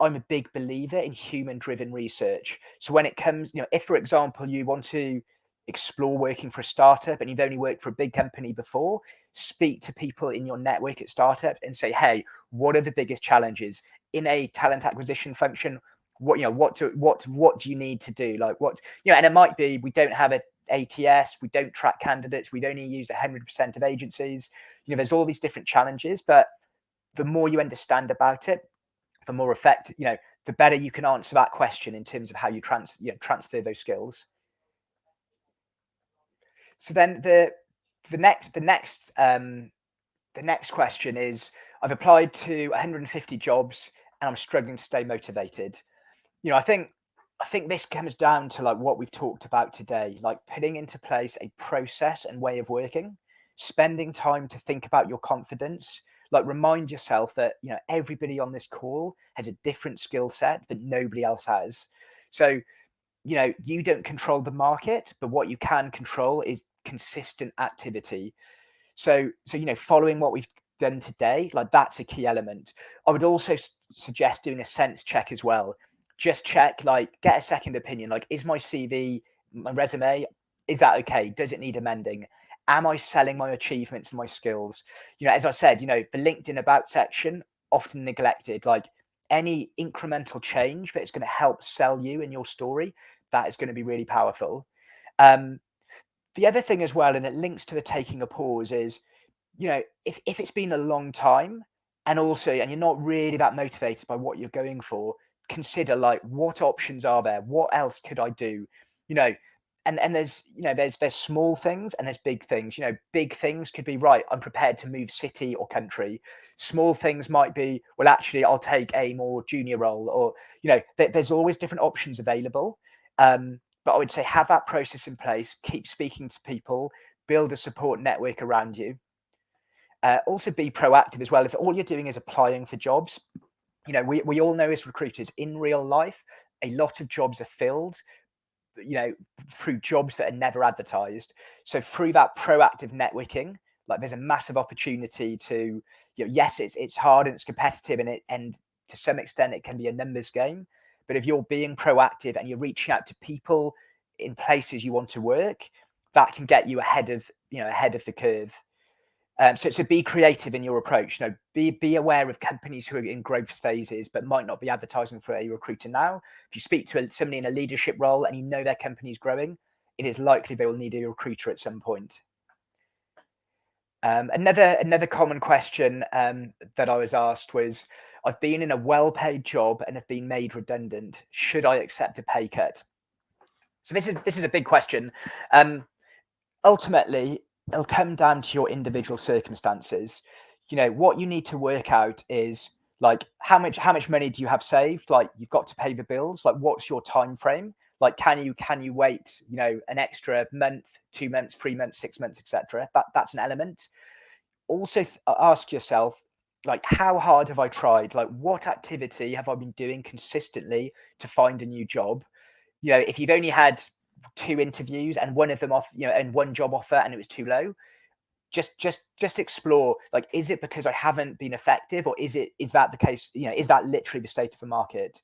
I'm a big believer in human-driven research. So when it comes, you know, if for example you want to explore working for a startup and you've only worked for a big company before, speak to people in your network at startup and say, hey, what are the biggest challenges in a talent acquisition function? What, you know, what do you need to do? Like, what, you know, and it might be, we don't have a ATS, we don't track candidates, we've only used 100% of agencies. You know, there's all these different challenges, but the more you understand about it, the more effective, you know, the better you can answer that question in terms of how you transfer those skills. So then the next question is, I've applied to 150 jobs and I'm struggling to stay motivated. You know, I think this comes down to like what we've talked about today, like putting into place a process and way of working, spending time to think about your confidence, like remind yourself that, you know, everybody on this call has a different skill set that nobody else has. So, you know, you don't control the market, but what you can control is consistent activity. So you know, following what we've done today, like, that's a key element. I would also suggest doing a sense check as well. Just check, like, get a second opinion. Like, is my CV, my resume, is that okay? Does it need amending? Am I selling my achievements and my skills? As I said, the LinkedIn about section, often neglected. Like, any incremental change that's going to help sell you and your story, that is going to be really powerful. The other thing as well, and it links to the taking a pause, is, if it's been a long time, and you're not really that motivated by what you're going for, consider, like, what options are there? What else could I do? And there's small things and there's big things. Big things could be, right, I'm prepared to move city or country. Small things might be, well, actually, I'll take a more junior role, or there's always different options available. But I would say have that process in place, keep speaking to people, build a support network around you. Also be proactive as well. If all you're doing is applying for jobs, we all know as recruiters, in real life, a lot of jobs are filled, through jobs that are never advertised. So through that proactive networking, like, there's a massive opportunity to, yes, it's hard and it's competitive, and to some extent it can be a numbers game. But if you're being proactive and you're reaching out to people in places you want to work, that can get you ahead of the curve. So be creative in your approach. Be aware of companies who are in growth phases but might not be advertising for a recruiter now. If you speak to somebody in a leadership role and their company's growing, it is likely they will need a recruiter at some point. Another common question that I was asked was, I've been in a well-paid job and have been made redundant. Should I accept a pay cut? So this is a big question. Ultimately, it'll come down to your individual circumstances. What you need to work out is, like, how much money do you have saved? Like, you've got to pay the bills. Like, what's your time frame? Like, can you wait, an extra month, 2 months, 3 months, 6 months, etc. That's an element. Also, ask yourself, like, how hard have I tried? Like, what activity have I been doing consistently to find a new job? If you've only had 2 interviews and one of them and one job offer and it was too low, just explore, like, is it because I haven't been effective, or is that the case? Is that literally the state of the market?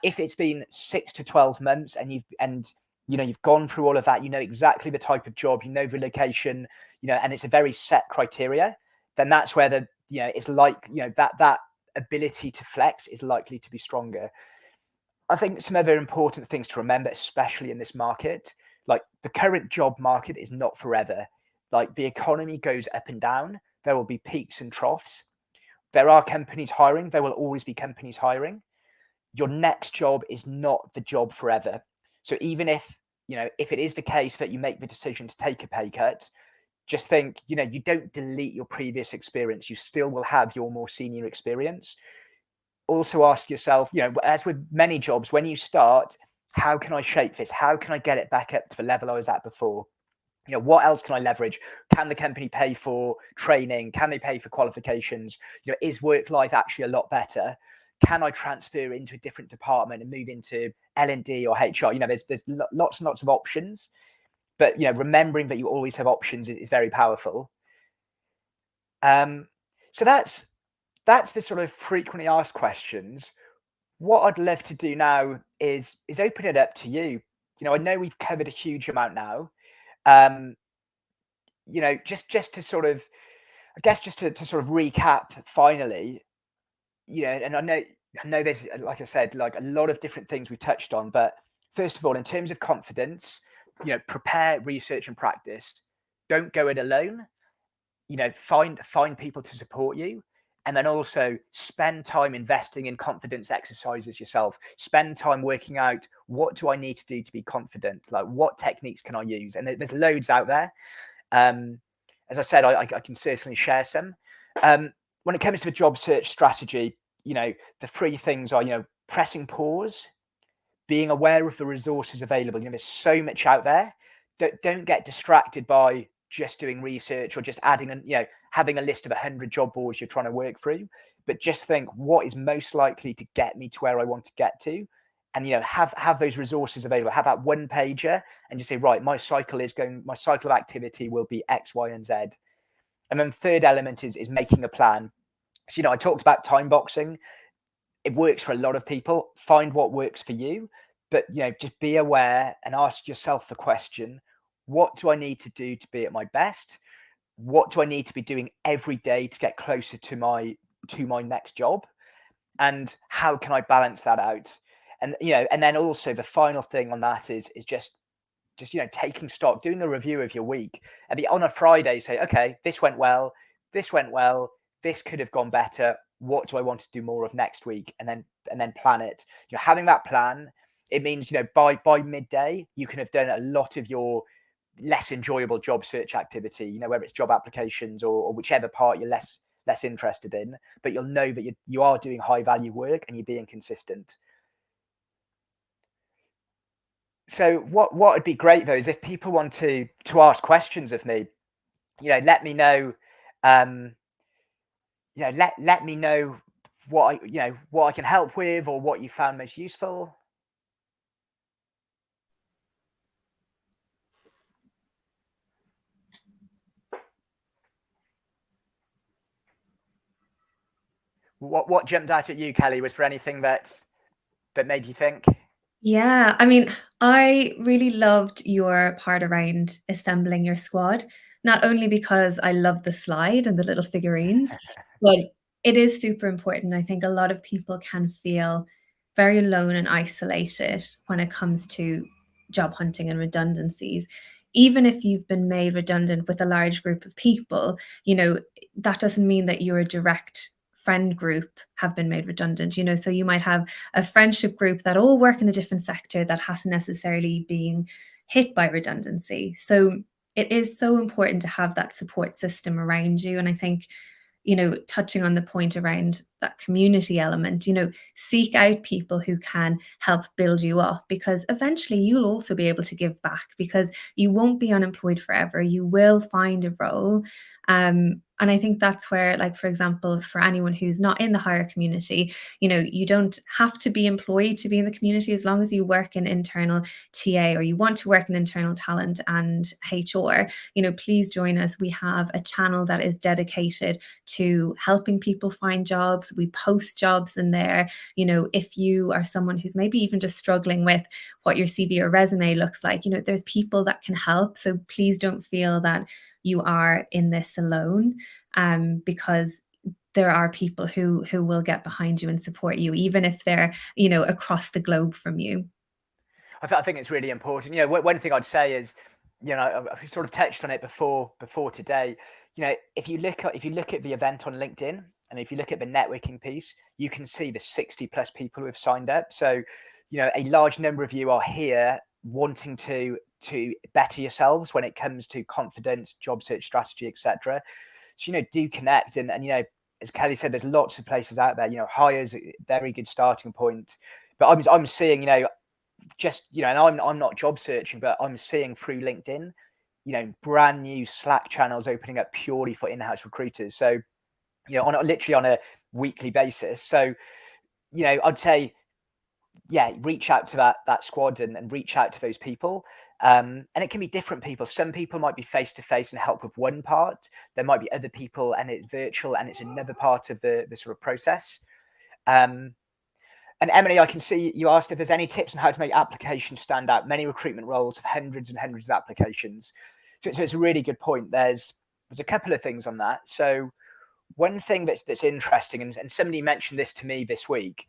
If it's been 6 to 12 months and you've gone through all of that, exactly the type of job, the location, and it's a very set criteria, then that's where it's like, that ability to flex is likely to be stronger. I think some other important things to remember, especially in this market, like, the current job market is not forever. Like, the economy goes up and down. There will be peaks and troughs. There are companies hiring. There will always be companies hiring. Your next job is not the job forever. So even if it is the case that you make the decision to take a pay cut, just think, you don't delete your previous experience. You still will have your more senior experience. Also ask yourself, as with many jobs, when you start, how can I shape this? How can I get it back up to the level I was at before? What else can I leverage? Can the company pay for training? Can they pay for qualifications? Is work life actually a lot better? Can I transfer into a different department and move into L&D or HR? There's lots and lots of options, but remembering that you always have options is very powerful. So that's the sort of frequently asked questions. What I'd love to do now is open it up to you. I know we've covered a huge amount now. Just to sort of, I guess, just to sort of recap finally, and I know there's, like I said, like, a lot of different things we touched on, but first of all, in terms of confidence, prepare, research, and practice. Don't go it alone. Find people to support you. And then also spend time investing in confidence exercises yourself. Spend time working out, what do I need to do to be confident? Like, what techniques can I use? And there's loads out there. As I said, I can certainly share some. When it comes to the job search strategy, the 3 things are, pressing pause, being aware of the resources available. There's so much out there. Don't get distracted by just doing research or just adding having a list of 100 job boards you're trying to work through, but just think, what is most likely to get me to where I want to get to, and have those resources available. Have that one pager and just say, right, my cycle of activity will be X, Y, and Z. And then third element is making a plan. So, I talked about time boxing. It works for a lot of people. Find what works for you, but just be aware and ask yourself the question, what do I need to do to be at my best? What do I need to be doing every day to get closer to my next job? And how can I balance that out? And and then also the final thing on that is just taking stock, doing a review of your week, and on a Friday say, okay, this went well, this went well, this could have gone better. What do I want to do more of next week? And then plan it. Having that plan, it means by midday you can have done a lot of your less enjoyable job search activity. Whether it's job applications or whichever part you're less interested in, but you'll know that you are doing high value work and you're being consistent. So what would be great though is if people want to ask questions of me, let me know. Let me know what I can help with or what you found most useful. What jumped out at you, Kelly? Was there anything that made you think? Yeah, I mean, I really loved your part around assembling your squad, not only because I love the slide and the little figurines, but it is super important. I think a lot of people can feel very alone and isolated when it comes to job hunting and redundancies. Even if you've been made redundant with a large group of people, that doesn't mean that your direct friend group have been made redundant, so you might have a friendship group that all work in a different sector that hasn't necessarily been hit by redundancy. So it is so important to have that support system around you. And I think, touching on the point around that community element, seek out people who can help build you up, because eventually you'll also be able to give back, because you won't be unemployed forever. You will find a role. And I think that's where, like, for example, for anyone who's not in the hire community, you don't have to be employed to be in the community. As long as you work in internal TA or you want to work in internal talent and HR, please join us. We have a channel that is dedicated to helping people find jobs. We post jobs in there. If you are someone who's maybe even just struggling with what your CV or resume looks like, there's people that can help. So please don't feel that you are in this alone, because there are people who will get behind you and support you, even if they're across the globe from you. I think it's really important. One thing I'd say is, I've sort of touched on it before today. If you look at the event on LinkedIn, and if you look at the networking piece, you can see the 60 plus people who have signed up. So, a large number of you are here wanting to better yourselves when it comes to confidence, job search strategy, etc. So, do connect, and as Kelly said, there's lots of places out there. Hire's a very good starting point. But I'm seeing, and I'm not job searching, but I'm seeing through LinkedIn, brand new Slack channels opening up purely for in-house recruiters. So, literally on a weekly basis. So, I'd say, reach out to that squad and reach out to those people. And it can be different people. Some people might be face to face and help with one part. There might be other people and it's virtual and it's another part of the sort of process. And Emily, I can see you asked if there's any tips on how to make applications stand out. Many recruitment roles have hundreds and hundreds of applications. So it's a really good point. There's a couple of things on that. So one thing that's interesting, and somebody mentioned this to me this week,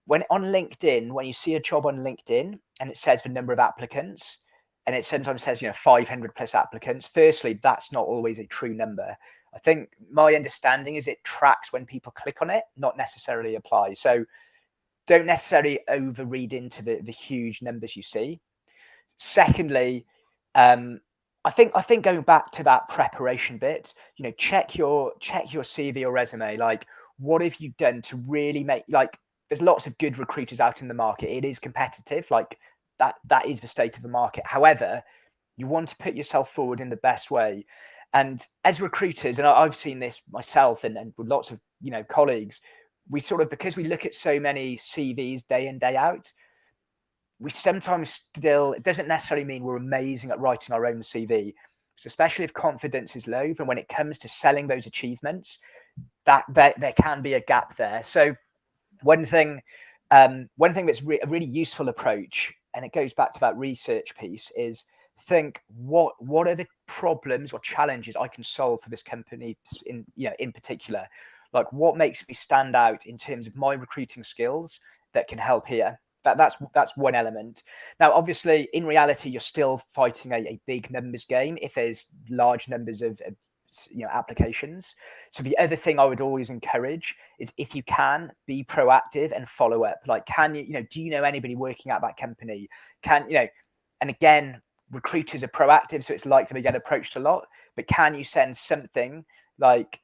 when on LinkedIn, when you see a job on LinkedIn and it says the number of applicants, and it sometimes says 500 plus applicants, firstly, that's not always a true number. I think my understanding is it tracks when people click on it, not necessarily apply. So don't necessarily overread into the huge numbers you see. Secondly, I think going back to that preparation bit, check your CV or resume. Like, what have you done to really make, like, there's lots of good recruiters out in the market. It is competitive, like that is the state of the market. However, you want to put yourself forward in the best way. And as recruiters, and I've seen this myself and with lots of colleagues, we sort of, because we look at so many CVs day in, day out, we sometimes still, it doesn't necessarily mean we're amazing at writing our own CV, especially if confidence is low. And when it comes to selling those achievements, that there can be a gap there. So one thing that's a really useful approach, and it goes back to that research piece, is think what are the problems or challenges I can solve for this company in particular. Like, what makes me stand out in terms of my recruiting skills that can help here. That's one element. Now, obviously, in reality, you're still fighting a big numbers game if there's large numbers of applications. So the other thing I would always encourage is, if you can, be proactive and follow up. Like, can do you know anybody working at that company? And again, recruiters are proactive, so it's likely to get approached a lot. But can you send something like,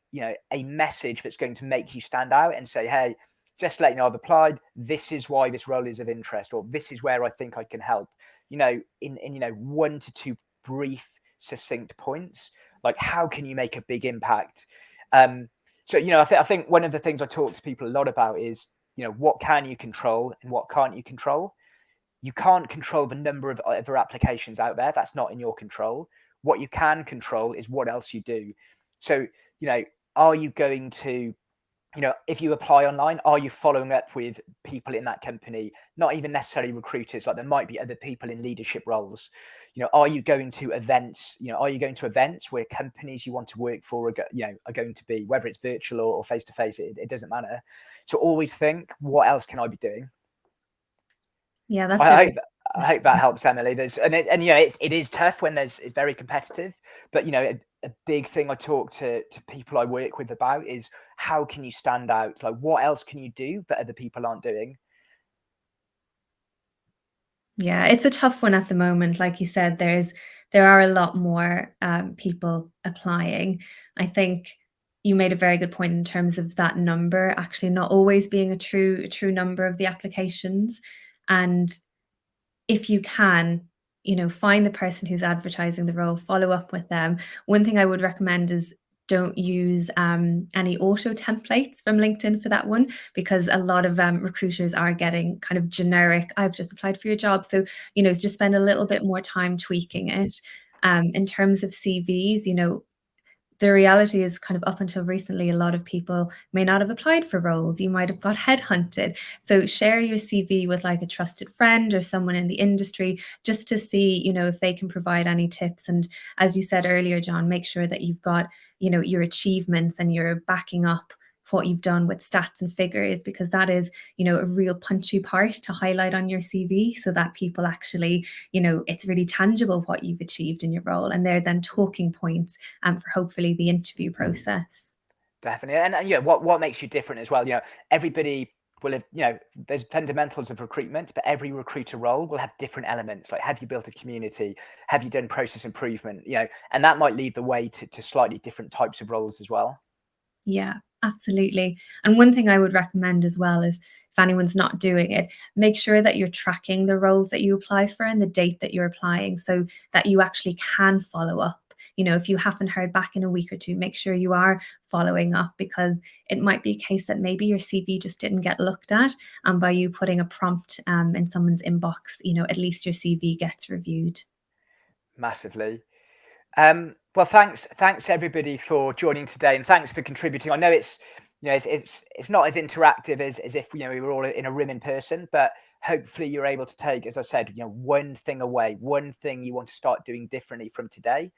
a message that's going to make you stand out and say, hey, just let you know I've applied. This is why this role is of interest, or this is where I think I can help. In 1 to 2 brief, succinct points. Like, how can you make a big impact? So I think one of the things I talk to people a lot about is, what can you control and what can't you control. You can't control the number of other applications out there. That's not in your control. What you can control is what else you do. So, are you going to, if you apply online, are you following up with people in that company? Not even necessarily recruiters, like there might be other people in leadership roles. Are you going to events? Are you going to events where companies you want to work for are going to be, whether it's virtual or face to face, it doesn't matter. So always think, what else can I be doing? Yeah, that's a I really hope I hope that helps, Emily. It is tough when it's very competitive, but a big thing I talk to people I work with about is, how can you stand out? Like, what else can you do that other people aren't doing? Yeah, it's a tough one at the moment. Like you said, there are a lot more people applying. I think you made a very good point in terms of that number actually not always being a true number of the applications. And if you can, find the person who's advertising the role, follow up with them. One thing I would recommend is, don't use any auto templates from LinkedIn for that one, because a lot of recruiters are getting kind of generic, I've just applied for your job. So, just spend a little bit more time tweaking it. In terms of CVs, the reality is, kind of up until recently, a lot of people may not have applied for roles. You might have got headhunted. So share your CV with like a trusted friend or someone in the industry, just to see, if they can provide any tips. And as you said earlier, John, make sure that you've got, your achievements and you're backing up what you've done with stats and figures, because that is, a real punchy part to highlight on your CV, so that people actually, it's really tangible what you've achieved in your role, and they're then talking points for hopefully the interview process. Definitely. And what makes you different as well? Everybody will have, there's fundamentals of recruitment, but every recruiter role will have different elements. Like, have you built a community? Have you done process improvement? And that might lead the way to slightly different types of roles as well. Yeah, absolutely. And one thing I would recommend as well, if anyone's not doing it, make sure that you're tracking the roles that you apply for and the date that you're applying, so that you actually can follow up. If you haven't heard back in a week or two, make sure you are following up, because it might be a case that maybe your CV just didn't get looked at. And by you putting a prompt in someone's inbox, at least your CV gets reviewed. Massively. Well, thanks everybody for joining today, and thanks for contributing. I know it's not as interactive as if we were all in a room in person, but hopefully you're able to take, as I said, one thing away, one thing you want to start doing differently from today.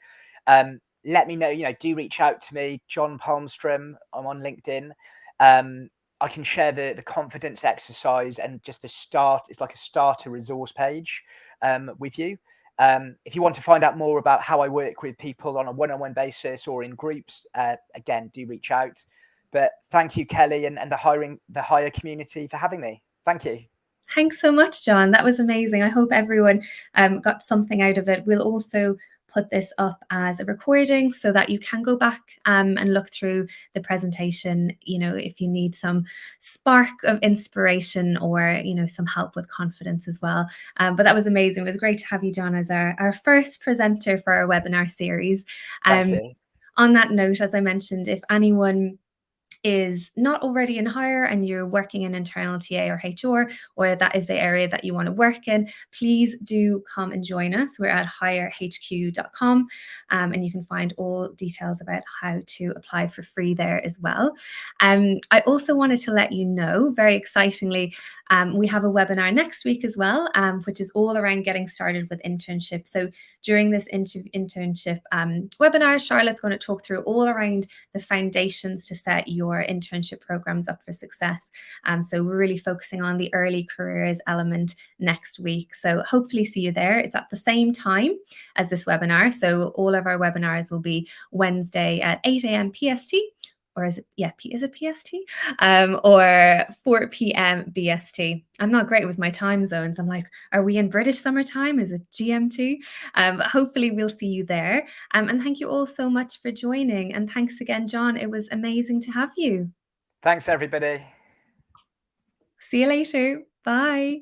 Let me know. Do reach out to me, John Palmstrom. I'm on LinkedIn. I can share the confidence exercise and just the start. It's like a starter resource page with you. If you want to find out more about how I work with people on a one-on-one basis or in groups, again, do reach out. But thank you, Kelly, and the hire community for having me. Thank you. Thanks so much, John. That was amazing. I hope everyone got something out of it. We'll also put this up as a recording so that you can go back and look through the presentation, if you need some spark of inspiration or, some help with confidence as well. But that was amazing. It was great to have you, John, as our first presenter for our webinar series. Thank you. On that note, as I mentioned, if anyone is not already in hire and you're working in internal TA or HR, or that is the area that you want to work in, please do come and join us. We're at hirehq.com, and you can find all details about how to apply for free there as well. I also wanted to let you know, very excitingly, we have a webinar next week as well, which is all around getting started with internship. So during this internship webinar, Charlotte's going to talk through all around the foundations to set your internship programs up for success. So we're really focusing on the early careers element next week. So hopefully see you there. It's at the same time as this webinar. So all of our webinars will be Wednesday at 8 a.m. PST. Or is it, yeah, is it PST? Or 4 p.m. BST. I'm not great with my time zones. I'm like, are we in British summertime? Is it GMT? Hopefully we'll see you there. And thank you all so much for joining. And thanks again, John. It was amazing to have you. Thanks, everybody. See you later. Bye.